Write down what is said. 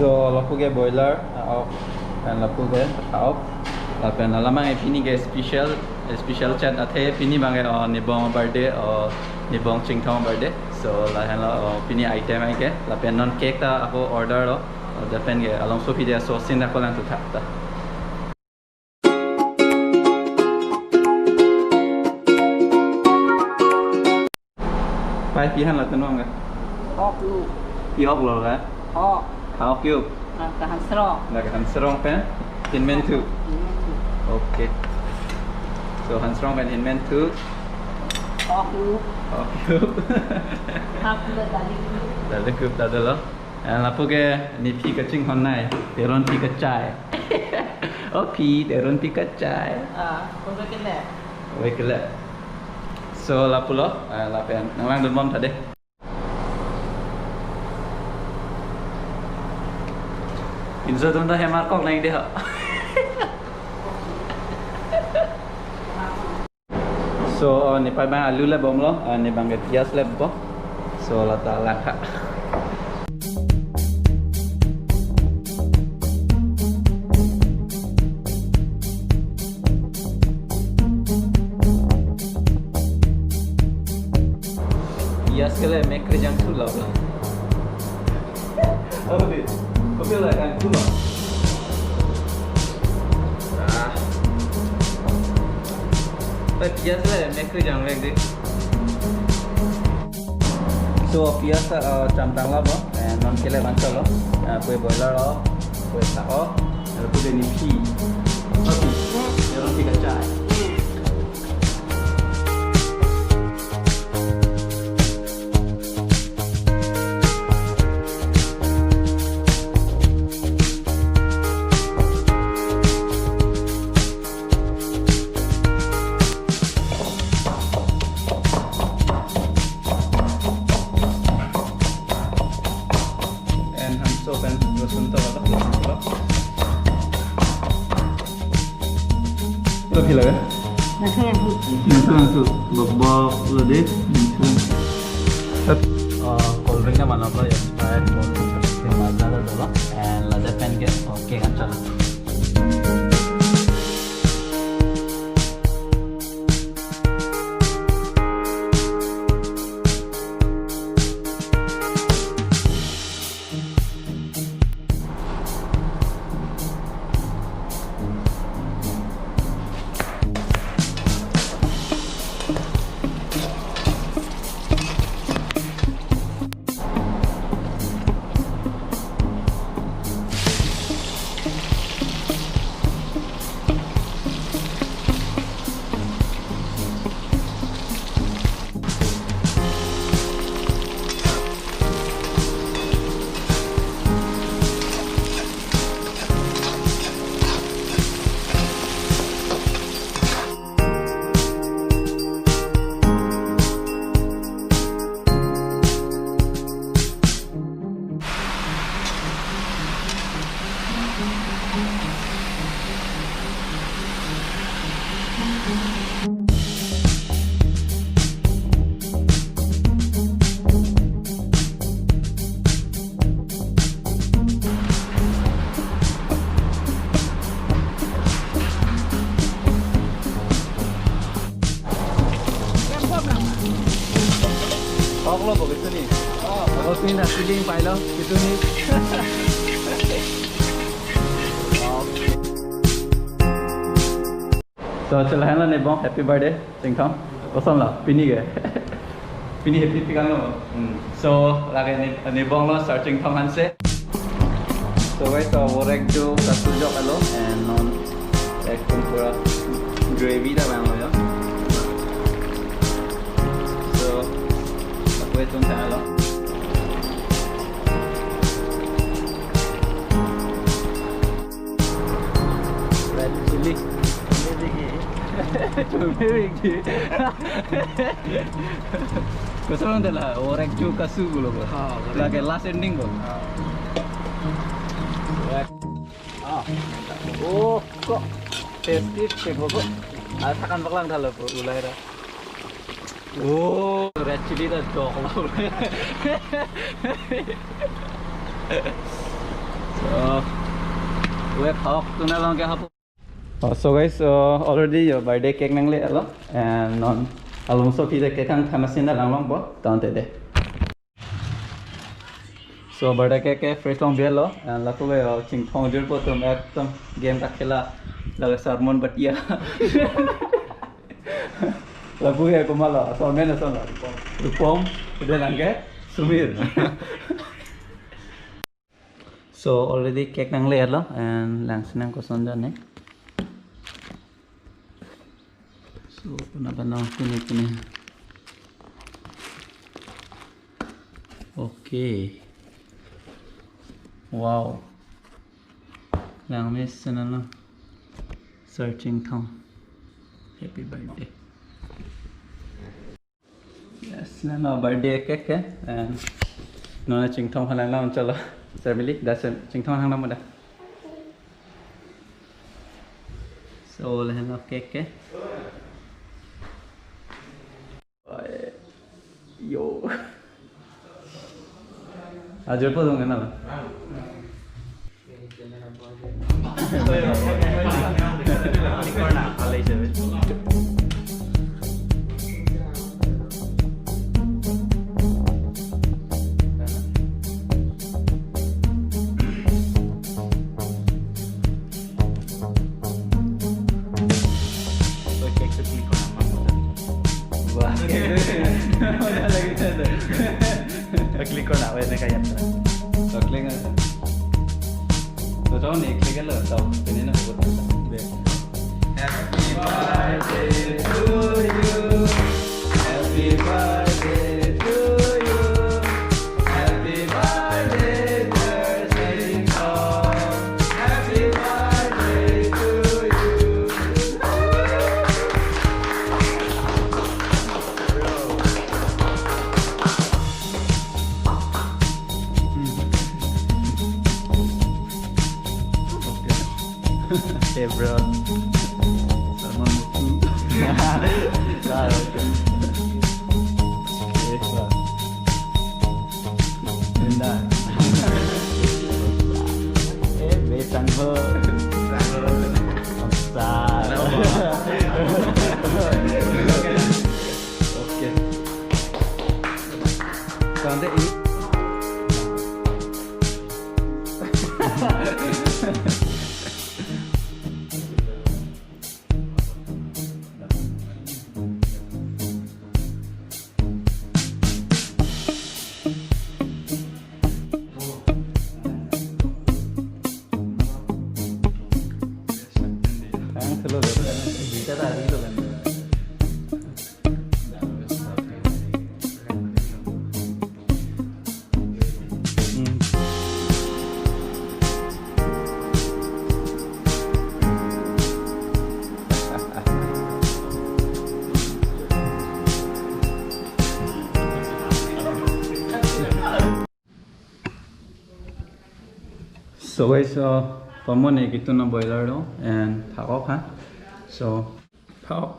So lapuge boiler off and lapuge off. Lapen alamang ipini ge special chat athe pini bange nibong birthday or nibong chingthong birthday. So lahen la pini item ai ke lapen non cake ta ako order lo dapen ge along so video so sin ako lang tu thak ta. Pai pi han la tan wang ga. Hok lu. Pi hok lo ga. Hok. Hok yu. Ka han serong. La ka han serong pen. Hinmen tu. Okay. So han serong pen hinmen tu. Hok lu. Hok yu. Hak lu dali. Dali kup ta lo. And lapuge ni pi ka ching hon nai. Teron pi ka chai. Oh pi teron pi ka chai. Kau ke le. Wei ke le. So lapulo lapen nang lang dun mom ta de. Inzo dun da hemar kok nai de ha. So ni pai bang alu le bom lo ni bang ge pias le bo. So la ta la kha. Pias ke le make kerjang tu lo. Oh di. Kau feel like I'm cool. But pias lah, make kerjang lagi. So pias campang lah boh, non kile bancol lo, kue boiler lo, kue taho, lalu kue nipi, oke, orang tiga cai. Lebih lah kan? Nangsu, bobok lebih. Cold drinknya mana lo ya? Sprite, cold drink, yang mazda ada dulu. And lada pen ke, oke kan cala. Lo begitu nih. Kalau pindah feeding pilo gitu nih. So chalahan lah nih Bong, happy birthday chingthong. Kosong lah, pini ke? Pini happy pikan lo. So lagi nih Bong lo searching thong hanse. So guys, worek jo kasujok alo and non ekdom pura gravy dah bang lo ya. Wait on talo. Red chili. Tumewiki. Kusang dala orek ju kasu gulo ko. Lagi last ending ko. Oh, kok tasty cake ko. Asakan baklang dalo po ulay ra. Oh, red chili dah dok lah. So we talk to na lang kahapo. So guys, already your birthday cake nang le alo and non along so pide cake ang thamasin na lang long bo tante de. So birthday cake fresh long bielo and laku we chingthong jur po tum ekdom game ka khela laga sermon batia. Laku we ko mala so mena so la rupom udah langge sumir. So already cake nang le alo and langsung ko sonja ne. So pernah ini. Okay. Wow. Lang miss na lang. Searching Tom. Happy birthday. Yes, na birthday cake and no na chingthong halang lang chalo. Family, that's chingthong hang lang mo da. So lahan of cake. Yo. Ajar po dong kenal. Klik ko na, wala kaya na. So klik na. So tahu ni klik lah, tahu. Ini nak buat apa? Happy birthday to you. Happy birthday to you. Happy birthday dear Chingthong. Happy birthday to you. Hey bro, salmon muku. Claro. Benda. Betang ho. Besar. Oke. Sampai ini. So guys, pamon gitu na boiler do and power ha. So power